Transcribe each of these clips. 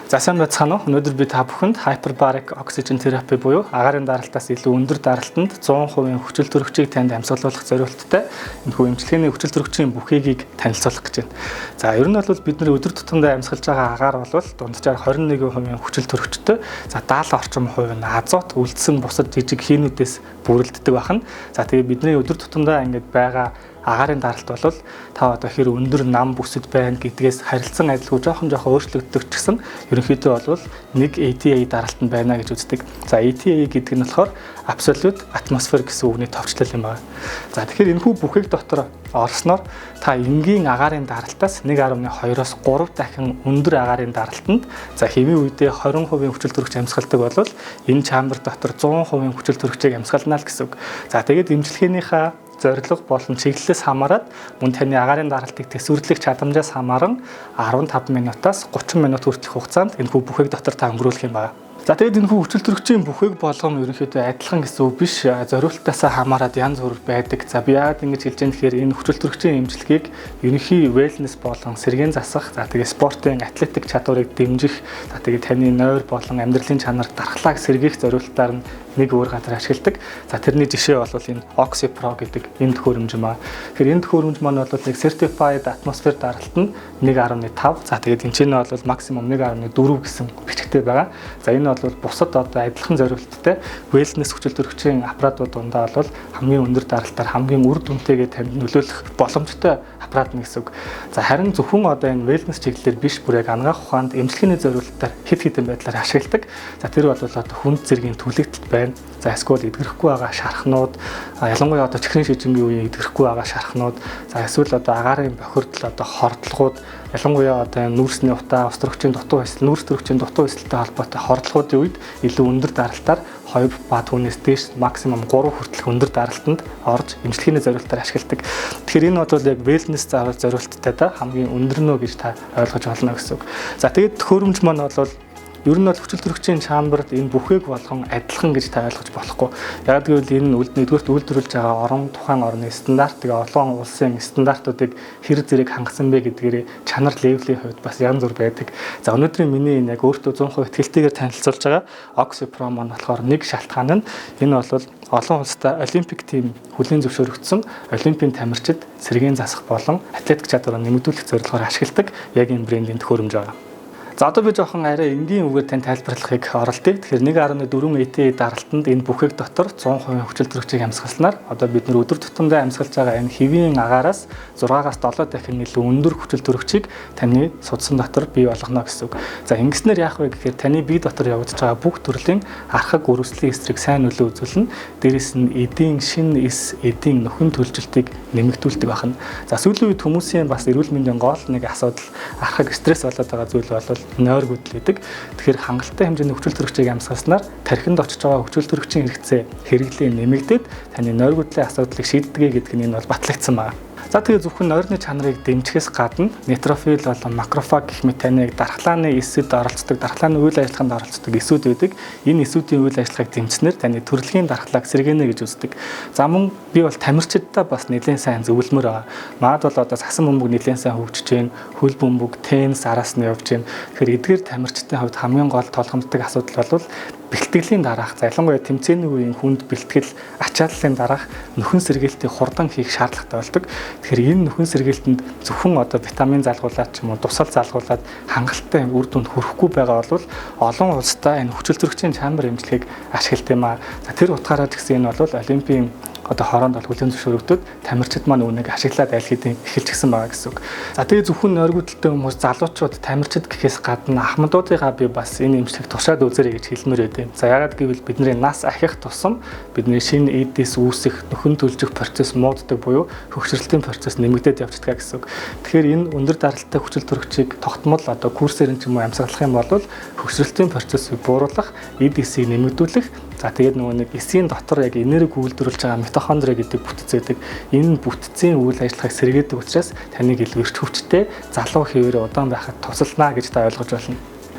За сайн байцгаана уу. Өнөөдөр би та бүхэнд hyperbaric oxygen therapy буюу агаарын даралтаас илүү өндөр даралтанд 100% хүчил төрөгчийг танд амьсгалуулах зорилттой энэхүү эмчилгээний хүчил төрөгчийн бүхийгийг танилцуулах гэж байна. За ер нь бол бидний өдөр тутамдаа амьсгалж байгаа агаар бол дунджаар 21% хүчил төрөгчтэй. За 70 орчим хувь нь азот, үлдсэн бусад жижиг хийнүүдээс бүрэлддэг байна. За тэгээ бидний өдөр тутамдаа ингэж байгаа агаарын даралт бол та одоо хэр өндөр нам бүсэд байна гэдгээс харилцан адилгүй жоохон өөрчлөгддөг ч гэсэн ерөнхийдөө бол нэг ATA даралт нь байна гэж үздэг. За ATA гэдэг нь болохоор absolute atmosphere гэсэн үгний товчлол юм байна. За тэгэхээр энэхүү бүхийг дотор орсноор та энгийн агаарын даралтаас 1.2-оос 3 дахин өндөр агаарын даралтанд за хэвийн үедээ 20% хүчил төрөгч амьсгалдаг бол энэ чамбар дотор 100% хүчил төрөгчийг амьсгална л гэсэн үг. За тэгээд эмчилгээнийхээ зорилго болон чиглэлээс хамаарат мөн таны агаарын даралтыг төсвөрлөх чадамжаас хамааран 15 минутаас 30 минут хүртэлх хугацаанд энэхүү бүхийг дотор та өнгөрүүлэх юм байна. За тэгээд энэхүү хүчил төрөгчийн бүхийг болгон ерөнхийдөө адилхан гэсэн үг биш. Зориултаасаа хамаарат янз бүр байдаг. За би яагаад ингэж хэлж байгаа гэхээр энэ хүчил төрөгчийн эмчилгээг ерөнхий wellness болон сэргээн засах, за тэгээд спортын атлетик чадварыг дэмжих, за тэгээд таны нойр болон амьдралын чанарт дархлааг сэргээх зориултаар нь нэг өөр газар ашигладаг. За тэрний жишээ бол энэ OxyPro гэдэг энэ төхөөрөмж юм аа. Тэгэхээр энэ төхөөрөмж маань бол нэг certified atmosphere даралт нь 1.5. За тэгээд энэ ч нь бол maximum 1.4 гэсэн бичгтэй байгаа. За энэ бол бусад одоо адилхан зориулттай wellness хүчил төрөгчийн аппаратууд дундаа бол хамгийн өндөр даралтаар хамгийн үр дүнтэйгээ танд нөлөөлөх боломжтой аппарат нь гэсэн үг. За харин зөвхөн одоо энэ wellness чиглэлээр биш бүр яг ангаах ухаанд эмчилгээний зориултаар хэд хэдэн байдлаар ашигладаг. За тэр бол одоо хүнд зэргийн түлэгдэлт байна. За эсвэл эдгэрхгүй байгаа шархнууд, ялангуяа одоо чихрийн шижингийн үеийн эдгэрхгүй байгаа шархнууд, за эсвэл одоо агаарын бохирдол одоо хордлогууд, ялангуяа одоо нүүрсний утаа, ус төрөгчийн дутуу эсэл, нүүрс төрөгчийн дутуу эсэлтэй холбоотой хордлогуудын үед илүү өндөр даралтаар 2 ба түүнээс дээш максимум 3 хүртэлх өндөр даралтанд орж эмчилгээний зориултаар ашигладаг. Тэгэхээр энэ бол яг wellness зориулттай да хамгийн өндөр нөө гэж та ойлгож болно гэсэн үг. За тэгээд төхөөрөмж маань бол ер нь бол хүчил төрөгчийн чамбарт энэ бүхийг болгон адилхан гэж та ойлгож болохгүй. Яг гэвэл энэ нэгдүгээрт үйлдвэрлэж байгаа орон тухайн орны стандарт, тэгээ олон улсын стандартуудыг хэр зэрэг хангасан бэ гэдгээр чанар левлийн хувьд бас янз бүр байдаг. За өнөөдрийн миний яг өөртөө 100% итгэлтэйгээр танилцуулж байгаа OxyPro маань болохоор нэг шалтгаан нь энэ бол олон улстай олимпик тим хүлээн зөвшөөрөгдсөн олимпийн тамирчид сэргээн засах болон атлетик чадвараа нэмэгдүүлэх зорилгоор ашигладаг яг энэ брендийн төхөөрөмж байгаа. За одоо би жоохон арай энгийн үгээр тань тайлбарлахыг оролдъё. Тэгэхээр 1.4 ATA даралтанд энэ бүхийг дотор 100% хүчил төрөгчийг амьсгалснаар одоо бид нар өдөр тутамдаа амьсгалж байгаа энэ хэвийн агаараас 6-аас 7 дахин илүү өндөр хүчил төрөгчийг таны судсан дотор бий болгоно гэсэн үг. За ингэснээр яах вэ гэхээр таны бие дотор явагдаж байгаа бүх төрлийн архаг өрөвслийн эсрэг сайн нөлөө үзүүлнэ. Дээрээс нь эдийн шинэ эс, эдийн нөхөн төлжилтийг нэмэгдүүлдэг байна. За сүүлийн үед хүмүүсийн бас эрүүл мэндийн гол нэг асуудал архаг стресс болоод байгаа зүйл бол нойр гүдэл гэдэг. Тэгэхээр хангалттай хэмжээний хүчил төрөгчийг амьсгалснаар тархинд очиж байгаа хүчил төрөгчийн хэрэгцээ хэрэглээ нэмэгдээд таны нойр гүдлийн асуудлыг шийддэг гэдэг нь энэ бол батлагдсан байна. За тэгээ зөвхөн нойрны чанарыг дэмжихээс гадна нейтрофил болон макрофаг гэх мэт таны дархлааны эсэд оролцдог, дархлааны үйл ажиллагаанд оролцдог эсүүд байдаг. Энэ эсүүдийн үйл ажиллагааг дэмжснээр таны төрөлхийн дархлааг сэргээнэ гэж үздэг. За мөн би бол тамирчидтай бас нэлээд сайн зөвлөмөр байгаа. Маад бол одоо сагсан бөмбөг нэлээд сайн хөгжиж байна. Хөл бөмбөг, теннис араас нь явж байна. Тэгэхээр эдгээр тамирчдын хувьд хамгийн гол толгомддог асуудал бол бэлтгэлийн дараах, ялангуяа тэмцээний үеийн хүнд бэлтгэл ачааллын дараах нөхөн сэргээлтийг хурдан хийх шаардлагатай болдог. Тэгэхээр энэ нөхөн сэргээлтэнд зөвхөн одоо витамин залгуулаад ч юм уу тусал залгуулад хангалттай үр дүнд хүрэхгүй байгаа бол олон улстай энэ хүчил төрөгчийн чамбар эмчилгээг ашигладаг юм аа. За тэр утгаараа гэсэн энэ бол олимпийн одоо хооронд бол хүлээн зөвшөөрөгдөд тамирчид маань үүнийг ашиглаад айл хэдийн эхэлж гисэн байгаа гэсэн үг. За тэгээ зөвхөн нойргүйдэлтэй хүмүүс залуучууд тамирчид гэхээс гадна ахмадуудынхаа би бас энэ эмчилгээг тушаад үзээрэй гэж хэлмээр байдیں۔ За ягаад гэвэл бидний нас ахих тусам бидний шинэ эдис үүсэх, нөхөн төлжих процесс мууддаг буюу хөгшрөлтийн процесс нэмэгдээд явчихдаг гэсэн үг. Тэгэхээр энэ өндөр даралттай хүчил төрөгчийг тогтмол одоо курсээр ч юм уу амьсгалах юм бол хөгшрөлтийн процессыг бууруулах, эдисийг нэмэгдүүлэх, за тэгээд нөгөө нэг эсийн дотор яг энерги үйлдвэрлэж байгаа митохондри гэдэг бүтц байдаг. Энэ бүтцийн үйл ажиллагааг сэргээдэг учраас таныг илүү эрч хүчтэй залуу хэвээр удаан байхад тусална гэж та ойлгож байна.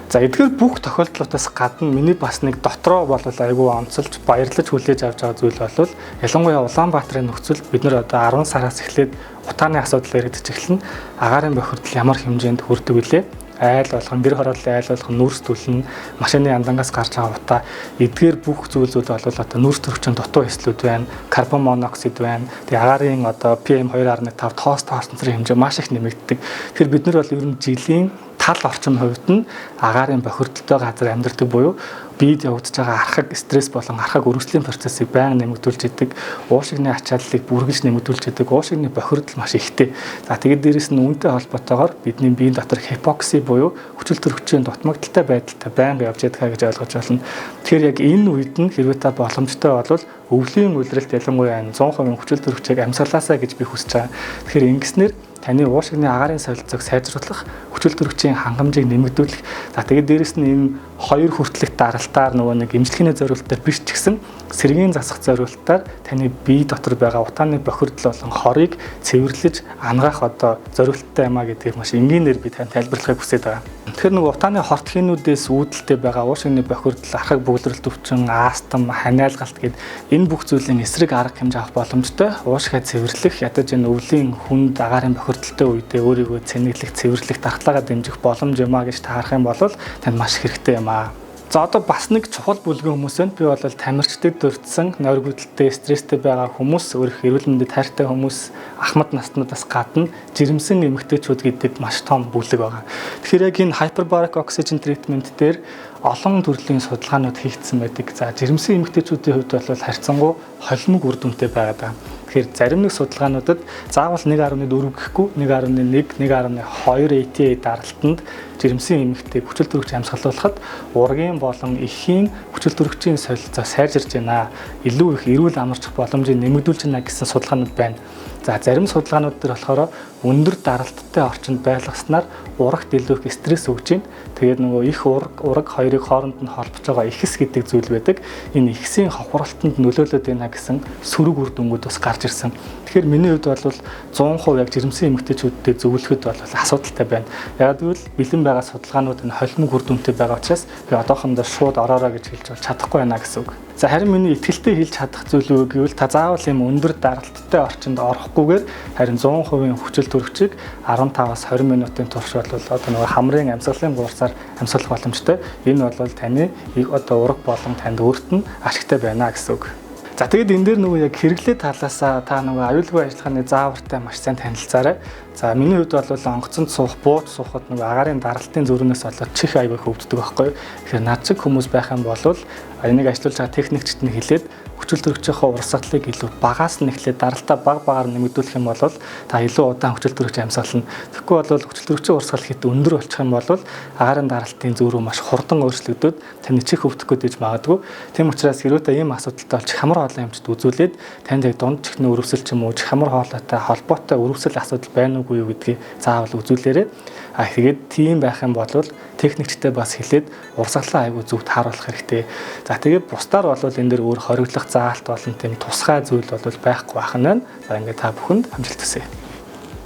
За эдгээр бүх тохиолдлуудаас гадна миний бас нэг дотроо бол айгүй онцолж баярлаж хүлээж авч байгаа зүйл бол ялангуяа Улаанбаатарын нөхцөл бид нар одоо 10 сараас эхлээд утааны асуудал яригдчих эхэлнэ. Агаарын бохирдол ямар хэмжээнд хүрдэг вүлээ? айл болгон, гэр хорооллын айл болгон нүүрс түлэн, машины яндангаас гарч байгаа утаа эдгээр бүх зүйлүүд бол одоо нүүрс төрөгчийн дутуу эслүүд байна, карбон моноксид байна. Тэгээ агаарын одоо PM2.5 тост орчнцрын хэмжээ маш их нэмэгддэг. Тэгэхээр бид нар бол ер нь жилийн тал орчим хувьд нь агаарын бохирдолтой газар амьдардаг буюу биед явагдаж байгаа архаг стресс болон архаг өргөслийн процессыг байнга нэмэгдүүлж идэг, уушигны ачааллыг бүргэлж нэмэгдүүлж идэг, уушигны бохирдол маш ихтэй. За тэгээд дээрэс нь үүнтэй холбоотойгоор бидний биеийн дотор хипокси буюу хүчил төрөгчийн дутмагдaltaй байдалтай байнга явж ядгаа гэж ойлгож байна. Тэгэхээр яг энэ үед нь хэрвээ та боломжтой бол өвлийн улиралт ялангуяа 100% хүчил төрөгчийг амьсгалаасаа гэж би хүсэж байгаа. Тэгэхээр ингэснээр таны уушигны агаарын солилцоог сайжруулах, хүчил төрөгчийн хангамжийг нэмэгдүүлэх. За тэгээд дээрэс нь энэ хоёр хүртэлх даралтаар нөгөө нэг эмчилгээний зорилтоор биш ч гэсэн сэргийн засах зорилтоор таны бие дотор байгаа утааны бохирдол болон хорыг цэвэрлэж ангаах одоо зорилттой юм а гэдгийг маш энгийнээр би тань тайлбарлахыг хүсэж байгаа. Тэгэхээр нөгөө утааны хортхинүүдээс үүдэлтэй байгаа уушигны бохирдол, архаг бөглөрөлт өвчин, астм, ханиалгалт гэд энэ бүх зүйлийн эсрэг арга хэмжээ авах боломжтой. Уушигаа цэвэрлэх, ядаж энэ өвлийн хүнд агаарын бохирдолтой үедээ өөрийгөө цэнэглэх, цэвэрлэх, дархлаагаа дэмжих боломж юм а гэж таарах юм бол танд маш хэрэгтэй юм а. За одоо бас нэг чухал бүлгийн хүмүүсэнд би бол тамирчдад дурдсан, нойргүйдэлтэй, стресстэй байгаа хүмүүс, өөрөх эрүүл мэндэд хайртай хүмүүс, ахмад настнуудаас гадна жирэмсэн эмэгтэйчүүд гэдэг маш том бүлэг байгаа. Тэгэхээр яг энэ hyperbaric oxygen treatment дээр олон төрлийн судалгаанууд хийгдсэн байдаг. За жирэмсэн эмэгтэйчүүдийн хувьд бол харьцангуй холимог үр дүнтэй байгаа. Тэгэхээр зарим нэг судалгаануудад заавал 1.4 гэхгүй 1.1, 1.2 ATA даралтанд жирэмсэн эмэгтэй хүчил төрөгч амьсгалуулахад ургийн болон эхийн хүчил төрөгчийн солилцоо сайжирж байна. Илүү их эрүүл амарчих боломжийг нэмэгдүүлж байна гэсэн судалгаанууд байна. За зарим судалгаанууд дээр болохоор өндөр даралттай орчинд байлгаснаар урагт илүү их стресс өгж байна. Тэгээд нөгөө их ураг хоёрыг хооронд нь холбож байгаа ихс гэдэг зүйл байдаг. Энэ ихсийн хохиролтонд нөлөөлөд байна гэсэн сөрөг үр дүнгууд бас гарч ирсэн. Тэгэхээр миний хувьд бол 100% яг жирэмсэн эмэгтэйчүүдтэй зөвлөхөд бол асуудалтай байна. Яг гэвэл бэлэн байгаа судалгаанууд нь холимог үр дүнтэй байгаа учраас би одоохондоо шууд ороорой гэж хэлж чадахгүй байна гэсэн үг. За харин миний итгэлтэй хэлж чадах зүйл юу гэвэл та заавал юм өндөр даралттай орчинд орохгүйгээр харин 100% хүчил төрөгчийг 15-аас 20 минутын турш бол одоо нөгөө хамрын амьсгалын гуурсаар амьсгалах боломжтой. Энэ бол таны одоо ураг болон танд өөрт нь ашигтай байна гэсэн үг. За тэгээд энэ дээр нөгөө яг хэрэглээ талаасаа та нөгөө аюулгүй ажиллагааны заавартай маш сайн танилцаарай. За миний хувьд бол онгоцонд суух, бууж суухад нөгөө агаарын даралтын зөрүүнээс болоод чих аягүй хөвддөг байхгүй. Тэгэхээр над шиг хүмүүс байх юм бол энийг ажиллуулж байгаа техникчд нь хэлээд хүчил төрөгчийнхөө урсгалыг илүү багаас нь эхлээд даралтаа багаар нэмэгдүүлэх юм бол та илүү удаан хүчил төрөгч амьсгална. Тэгэхгүй бол хүчил төрөгчийн урсгал хэд өндөр болчих юм бол агаарын даралтын зөрүү маш хурдан өөрчлөгдөд таны чих хөвдөх гэж магадгүй. Тийм учраас хэрвээ та ийм асуудалтай бол чих хамар хоолой эмчд үзүүлээд танд яг дунд чихний өрөвсөл ч юм уу чих хамар хоолойтой холбоотой өрөвсөл асуудал байна уугүй юу гэдгийг заавал үзүүлээрэй. Тэгээд тийм байх юм бол техникчтэй бас хэлээд урсгалаа айгүй зөв тааруулах хэрэгтэй. За тэгээд бусдаар бол энэ дэр өөр хориглох заалт болон тийм тусгай зүйл бол байхгүй байх нь байна. За ингээд та бүхэнд амжилт хүсье.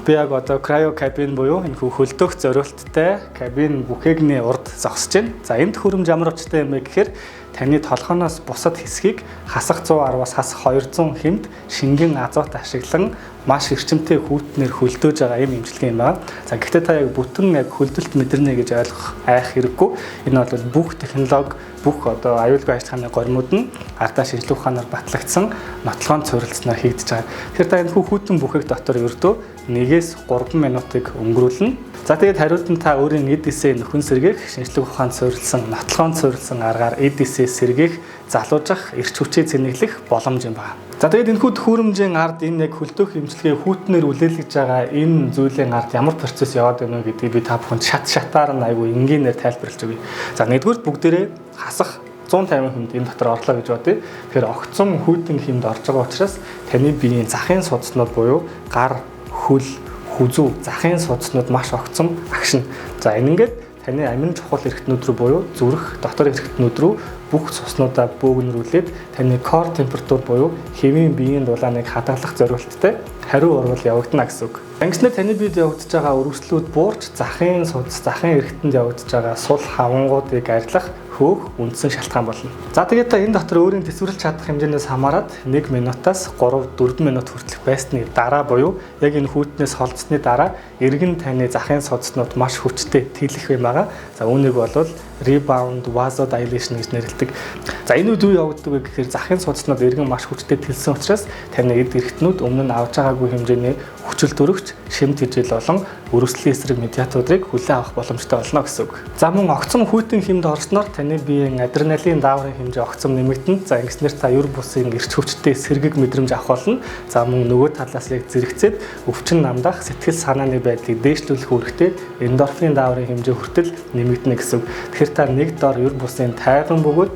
Би яг одоо cryo cabin буюу энэ хөлдөх зориулттай кабин бүхээгний урд зогсож байна. За энэ төхөөрөмж ямар очтой юм бэ гэхээр таны толгоноос бусад хэсгийг хасах 110-аас хасах 200 хэмт шингэн азот ашиглан маш эрчимтэй хүүтнэр хөлдөөж байгаа юм имчилгээ юм байна. За гэхдээ та яг бүтэн яг хөлдөлт мэдэрнэ гэж ойлгох айх хэрэггүй. Энэ бол бүх технологи, бүх одоо аюулгүй ажиллагааны гормууд нь ардаа шинжилгээ ухаанаар батлагдсан нотлохонд суурилснаар хийгдэж байгаа. Тэгэхээр та энэ хүүтэн бүхээг дотор ердөө 1-3 минутыг өнгөрүүлнэ. За тэгээд хариулт нь та өөрийн эд эсээ нөхөн сэргээх, шинжилгээ ухаанд суурилсан, нотлохонд суурилсан аргаар эд эсээ сэргээх, залуужах, эрч хүчээ цэнэглэх боломж юм байна. За тэгээд энэ төхөөрөмжийн ард энэ яг хөлдөөх эмчилгээ хүүтнэр үлээлгэж байгаа энэ зүйлийн ард ямар процесс яваад байна вэ гэдгийг би та бүхэнд шатаар нь айгүй энгийнээр тайлбарлаж өгье. За нэгдүгээр бүгдээрээ хасах 150 хэмт энэ дотор орлоо гэж бодъё. Тэгэхээр огцом хүүтэн хэмд орж байгаа учраас таны биеийн захын судаснууд буюу гар, хөл, хүзүү, захын судаснууд маш огцом агшина. За энэ ингээд таны амин чухал эрхтнүүд рүү буюу зүрх, дотор эрхтнүүд рүү бүх цуснуудаа бөөгнөрүүлээд таны кор температур буюу хэвийн биеийн дулааныг хадгалах зорилттой хариу урвал явагдана гэсэн үг. Ингэснээр таны биед явагдаж байгаа өргөслүүд буурч захын судас, захын эрхтэнд явагдаж байгаа сул хавангуудыг арилгах, хөөх үндсэн шалтгаан болно. За тэгээд та энэ дотор өөрийн тэсвэрлэж чадах хэмжээнээс хамаарат 1 минутаас 3-4 минут хүртэлх байсны дараа буюу яг энэ хүйтнээс холдсны дараа эргэн таны захын судаснууд маш хүчтэй тэлэх юм байгаа. За үүнийг бол rebound vasodilation гэж нэрлэдэг. За энэ үед юу явагддаг вэ гэхээр захын судаснууд эргэн маш хүчтэй тэлсэн учраас таны эд эрхтнүүд өмнө нь авч байгаагүй хэмжээний хүчил төрөгч, шимт хижил болон өрөвслийн эсрэг медиаторыг хүлээн авах боломжтой болно гэсэн үг. За мөн огцом хүйтэн хэмд орсноор таны биеийн адреналин дааврын хэмжээ огцом нэмэгдэнэ. За ингэснээр та юр бусын эрч хүчтэй сэргэг мэдрэмж авах болно. За мөн нөгөө талаас яг зэрэгцээд өвчин намдах, сэтгэл санааны байдлыг дээшлүүлэх үүрэгтэй эндорфин дааврын хэмжээ хүртэл нэмэгдэнэ гэсэн үг. Тэгэхээр та нэг дор юр бусын тайван бөгөөд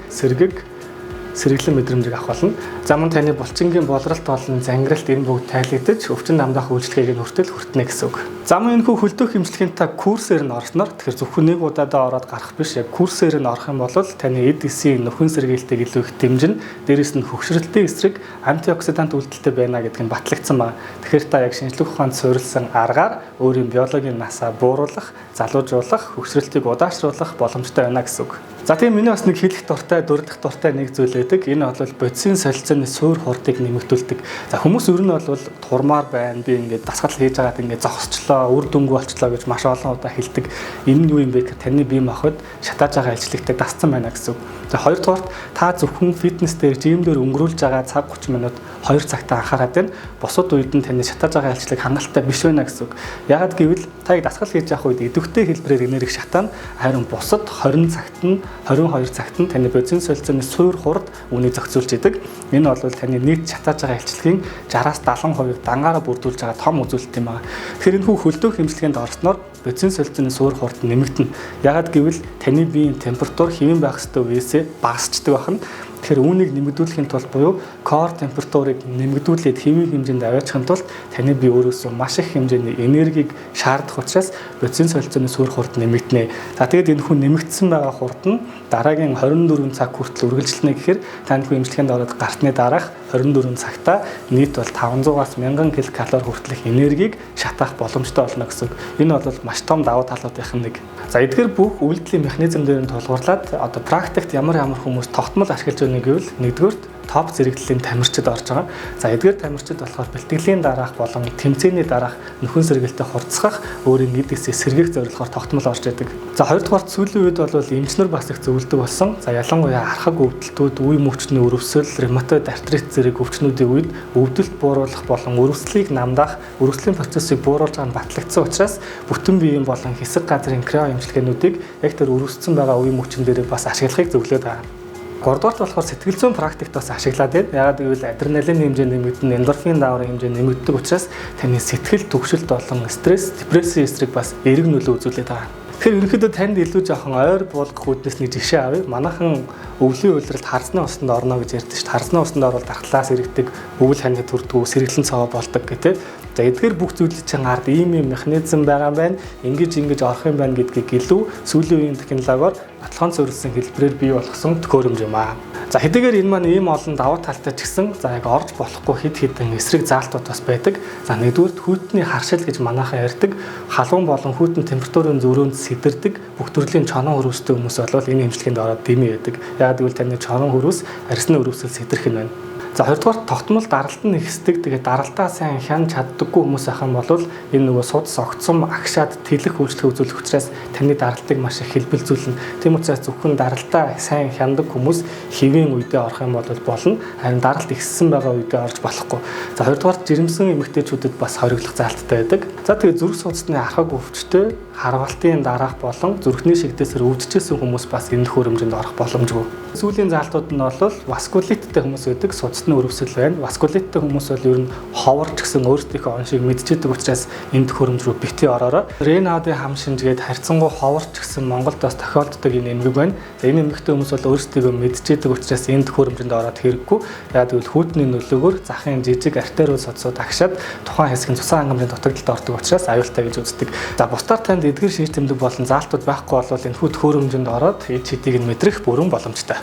сэргэлэн мэдрэмжийг авах болно. За мөн таны булчингийн болролт болон зангиралт энэ бүгд тайлэгдэж өвчин намдах үйлчлэгийг нь хүртэнэ гэсэн үг. За мөн энэхүү хөлдөх эмчилгээнд та курсээр нь орсноор тэгэхээр зөвхөн нэг удаадаа ороод гарах биш, яг курсээр нь орох юм бол таны эд эсийн нөхөн сэргээлтийг илүү их дэмжин, дээрэс нь хөгшрөлтийн эсрэг антиоксидант үйлдэлтэй байна гэдг нь батлагдсан байна. Тэгэхээр та яг шинжлэх ухаанд суурилсан аргаар өөрийн биологийн насаа бууруулах, залуужуулах, хөгшрөлтийг удаашруулах боломжтой байна гэсэн үг. За тийм миний бас нэг хэлэх дуртай, дурдах дуртай нэг зүйл байдаг. Энэ бол бодисын солилцооны суур хурдыг нэмэгдүүлдэг. За хүмүүс ер нь бол турмаар байна, би ингээд дасгал хийж байгаад ингээд зогсчлоо, үр дүнгүй болчлоо гэж маш олон удаа хэлдэг. Энэ нь юу юм бэ гэхээр таны бие махбод шатааж байгаа ажилтгтыг дасцсан байна гэсэн үг. За хоёрдугаарт та зөвхөн фитнес дээр, жим дээр өнгөрүүлж байгаа цаг 30 минут 2 цагтаа анхаарат байна. Бусад үед нь таны шатааж байгаа ажилтлаг хангалттай биш байна гэсэн үг. Ягаад гэвэл та яг дасгал хийж явах үед идэвхтэй хэлбэрээр энерги шатаана, харин бусад 20 цагт нь 22 цагт нь таны бодисын солилцооны суур хурд үнийг зохицуулж идэг. Энэ бол таны нийт шатааж байгаа илчлэгийн 60-аас 70% дангаараа бүрдүүлж байгаа том үзүүлэлт юм аа. Тэгэхээр энэ хүү хөлдөх эмчилгээнд орсноор бодисын солилцооны суур хурд нэмэгдэнэ. Ягаад гэвэл таны биеийн температур хэвэн байх ёстой үеэсээ багасчдаг байна. Тэгэхээр үүнийг нэмэгдүүлэхийн тулд буюу core температурыг нэмэгдүүлээд хэвийн хэмжээнд аваачихын тулд таны бие өөрөөсөө маш их хэмжээний энергийг шаардах учраас бодисын солилцооны суур хурд нэмэгдэнэ. За тэгээд энэ хүн нэмэгдсэн байгаа хурд нь дараагийн 24 цаг хүртэл үргэлжилнэ гэхээр таны хүн эмчилгээнд ороод гартны дараах 24 цагта нийт бол 500-аас 1000 ккал хүртэлх энергийг шатаах боломжтой болно гэсэн. Энэ бол маш том давуу талуудын нэг. За эдгээр бүх үйлдэлийн механизм дээр нь тулгуурлаад одоо практикт ямар хүмүүс тогтмол ашиглаж байгааг гэвэл нэгдүгээрт топ зэрэгдлийн тамирчид орж байгаа. За эдгээр тамирчид болохоор бэлтгэлийн дараах болон тэмцээний дараах нөхөн сэргээлтэд хурцсах өөрийн эд эсээ сэргээх зорилгоор тогтмол орж идэг. За хоёрдугаар сүүлийн үед бол эмчнэр бас их зөвлөдөг болсон. За ялангуяа архаг өвдөлтүүд, үе мөчний өрөвсөл, ревматоид артрит зэрэг өвчнүүдийн үед өвдөлт бууруулах болон өрөвслийг намдаах, өрөвслийн процессыг бууруулж байгаа нь батлагдсан учраас бүтэн биеийн болон хэсэг газрын крио эмчилгээнүүдийг яг тэр өрөвссөн байгаа үе мөчн дээр бас ашиглахыг зөвлөдөг байгаа. Гуравдугаарт болохоор сэтгэл зүйн практикт бас ашиглаад байна. Ягаад гэвэл адреналин хэмжээ нэмэгдэн, эндорфин дааврын хэмжээ нэмэгддэг учраас таны сэтгэл түгшилт болон стресс, депрессийн эсрэг бас эерэг нөлөө үзүүлээд байгаа. Тэгэхээр ерөнхийдөө танд илүү жоохон ойр буулгах үүднээс нэг жишээ авъя. Манайхан өвлийн улиралд харсны усанд орно гэж ярьдэн шүү дээ. Харсны усанд орвол дархлаас иргэдэг, өвөл ханьд төрдөг, сэргэлэн цаваа болдог гэдэг. За эдгээр бүх зүйлийн чинь ард ийм механизм байгаа юм байна. Ингэж орох юм байна гэдгийг илүү сүүлийн үеийн технологиор баталгаан суурилсан хэлбэрээр бий болгосон төхөөрөмж юм аа. За хэдийгээр энэ маань ийм олон давуу талтай ч гэсэн за яг орж болохгүй хэдэн эсрэг заалтууд бас байдаг. За нэгдүгээр хүйтний харшил гэж манайхан ярьдаг. Халуун болон хүйтэн температурын зөрөөнд сэтэрдэг бүх төрлийн чонон хөрвөстэй хүмүүс бол энэ эмчилгээнд ороод дэмий байдаг. Яагаад гэвэл таны чонон хөрвөс арьсны өрөвсөл сэтэрх юм байна. За хоёрдугаар тогтмол даралт нь ихсдэг. Тэгээд даралтаа сайн хянаж чаддаггүй хүмүүс ахын бол энэ нөгөө судас огцом агшаад тэлэх үйлчлэг үзүүлэх учраас таны даралтыг маш их хэлбэлзүүлнэ. Тийм учраас зөвхөн даралтаа сайн хяндаг хүмүүс хэвийн үедээ орох юм бол болно. Харин даралт ихссэн байгаа үедээ орж болохгүй. За хоёрдугаар жирэмсэн эмэгтэйчүүдэд бас хориглох заалттай байдаг. За тэгээд зүрх судасны архаг өвчтөй, харгалтын дараах болон зүрхний шигдээсээр өвдөжсэн хүмүүс бас энэ хөрөмжөнд орох боломжгүй. Сүүлийн заалтууд нь бол васкулиттэй хүмүүс байдаг, судасны өрөвсөл байна. Васкулиттэй хүмүүс бол ер нь ховорч гэсэн өөрсдийнхөө он шиг мэдчихдэг учраас энэ хөрөмж рүү бити ороорой. Рейнаудын хам шинжгээд харьцангуй ховорч гэсэн Монголд бас тохиолддог энэ эмгэг байна. За энэ эмгэгтэй хүмүүс бол өөрсдийгөө мэдчихдэг учраас энэ хөрөмжөнд ороод хэрэггүй. Яагаад гэвэл хүйтний нөлөөгөөр захын жижиг артериул судсууд агшаад тухайн хэсгийн цусан хангамжийн дутагдалд ордог учраас аюултай гэж үздэг. За бусдаар танд эдгээр шинж тэмдэг болон заалтууд байхгүй бол энэ хөрөмжөнд ороод эд шидийг нь мэдрэх бүрэн боломжтой.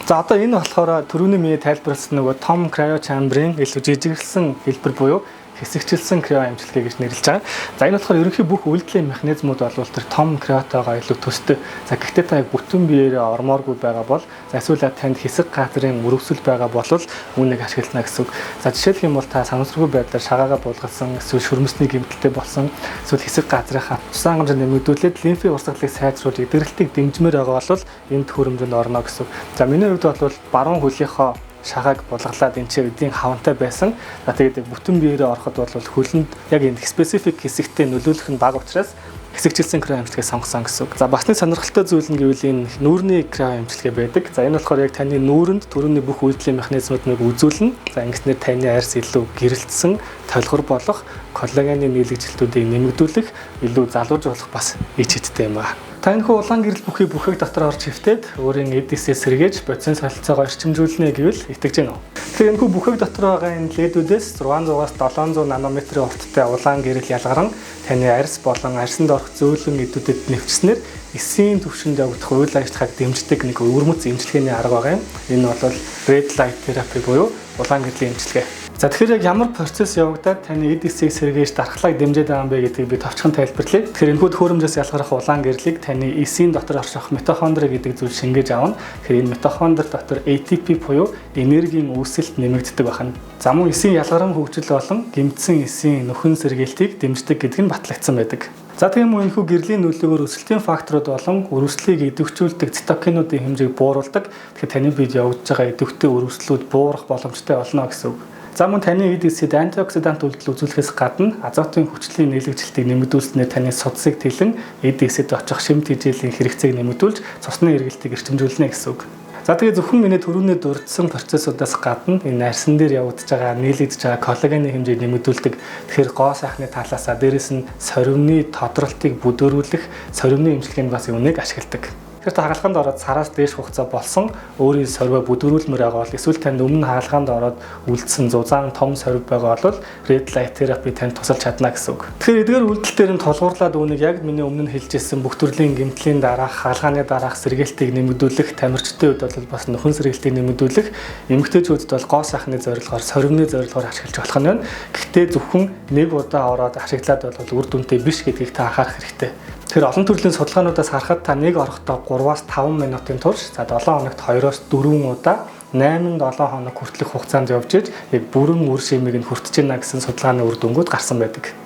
За одоо энэ болохоор түрүүний миний тайлбарласан нөгөө том крио чамбрын илүү жижиглсэн хэлбэр буюу хэсэгчилсэн крио эмчилгээ гэж нэрлэж байгаа. За энэ болохоор ерөнхий бүх үйлдэлийн механизмууд бол тэр том криотойгоо илүү төстэй. За гэхдээ та яг бүтэн биеэрээ ормооргүй байгаа бол эсвэл танд хэсэг газрын өрөвсөл байгаа бол үүнийг ашиглана гэсэн үг. За жишээлх юм бол та санамсаргүй байдлаар шагаагаа буулгалсан, эсвэл шүрмэсний гэмтэлтэй болсон, эсвэл хэсэг газрынхаа цусан хангамжаа нэмэгдүүлээд лимфийн урсгалыг сайжруулж эдгэрэлтийг дэмжмээр байгаа бол энэ төхөөрөмжөнд орно гэсэн үг. За миний хувьд бол баруун хөлийнхөө шагааг булгалаад энэ чинь эдийн хавантай байсан. За тэгээд бүтэн биеэрээ ороход бол хөлөнд яг энэ специфик хэсэгтээ нөлөөлөх нь бага учраас хэсэгчилсэн крио эмчилгээ сонгосон гэсэн үг. За бас нэг сонирхолтой зүйл нь гэвэл энэ нүүрний крио эмчилгээ байдаг. За энэ болохоор яг таны нүүрэнд төрөний бүх үйлдэлийн механизмуудыг үзүүлнэ. За ингэснээр таны арьс илүү гэрэлтсэн, толгор болох, коллагены нийлэгжилтүүдийг нэмэгдүүлэх, илүү залууж болох бас ич хиттэй юм аа. Та энэ улаан гэрэл бүхий бүхээг дотор орж хөвтөд өөрийн эдисээ сэргээж бодисын солилцоогоо эрчимжүүлнэ гэвэл итгэж гэнэ үү. Тэгэхээр энэ бүхээг дотор байгаа энэ ледүүдээс 600-аас 700 нанометрийн урттай улаан гэрэл ялгаран таны арьс болон арьсанд орох зөөлөн эдүүдэд нэвчснээр эсийн түвшинд явагдах үйл ажиллагааг дэмждэг нэг өвөрмөц эмчилгээний арга байгаа юм. Энэ бол red light therapy буюу улаан гэрлийн эмчилгээ. За тэгэхээр яг ямар процесс явагдаад таны эдисийг сэргээж дархлааг дэмжиж байгаа юм бэ гэдгийг би товчхон тайлбарлая. Тэгэхээр энэхүү төхөөрөмжөөс ялгарх улаан гэрлийг таны эсийн дотор орших митохондри гэдэг зүйл шингээж авна. Тэгэхээр энэ митохондри дотор ATP буюу энергийн үүсэлт нэмэгддэг байна. За мөн эсийн ялгаран хөгжил болон гэмтсэн эсийн нөхөн сэргээлтийг дэмждэг гэдэг нь батлагдсан байдаг. За тийм үү энэхүү гэрлийн нөлөөгөөр өсөлтийн факторууд болон өрөвслийг идэвхжүүлдэг цитокинуудын хэмжээг бууруулдаг. Тэгэхээр таны биед явагдаж байгаа идэвхтэй өрөвслүүд буурах боломжтой болно гэсэн үг. За мөн таны эдисэд антиоксидант үйлдэл үзүүлэхээс гадна азотын хүчлийн нийлэгжилтийг нэмэгдүүлснээр таны судсыг тэлэн эдисэд очих шимт хижээлийн хэрэгцээг нэмэгдүүлж цусны эргэлтийг эрчимжүүлнэ гэсэн үг. За тэгээ зөвхөн миний түрүүний дурдсан процессудаас гадна энэ арьсан дээр явагдаж байгаа нийлэгдэж байгаа коллагены хэмжээг нэмэгдүүлдэг. Тэгэхээр гоо сайхны талаасаа дээрэс нь сорвины тодролтыг бүдүүрүүлэх сорвины эмчилгээнд бас юуныг ашигладаг. Тэгэхээр та хаалганд ороод сараас дээш хугацаа болсон өөрийн сорвоо бүдүүрүүлмээр байгаа бол эсвэл танд өмнө хаалганд ороод үлдсэн зузаан том сорв байгаа бол red light therapy танд тусалж чадна гэсэн үг. Тэгэхээр эдгээр үйлдэл дээр нь толгуурлаад үүнийг яг миний өмнө хэлжсэн бүх төрлийн гэмтлийн дараах, хаалгааны дараах сэргээлтийг нэмэгдүүлэх, тамирчдын хувьд бол бас нөхөн сэргээлтийг нэмэгдүүлэх, эмэгтэйчүүдэд бол гоо сайхны зорилгоор, сорвины зорилгоор ашиглаж болох нь байна. Гэхдээ зөвхөн нэг удаа ороод ашиглаад бол үр дүнтэй биш гэдгийг та анхаарах хэрэгтэй. Тэгэхээр олон төрлийн судалгаануудаас харахад та нэг орохдоо 3-аас 5 минутын турш за 7 хоногт 2-оос 4 удаа 8-7 хоног хүртэлх хугацаанд явж иж яг бүрэн үр шимийг нь хүртэж байна гэсэн судалгааны үр дүнгууд гарсан байдаг.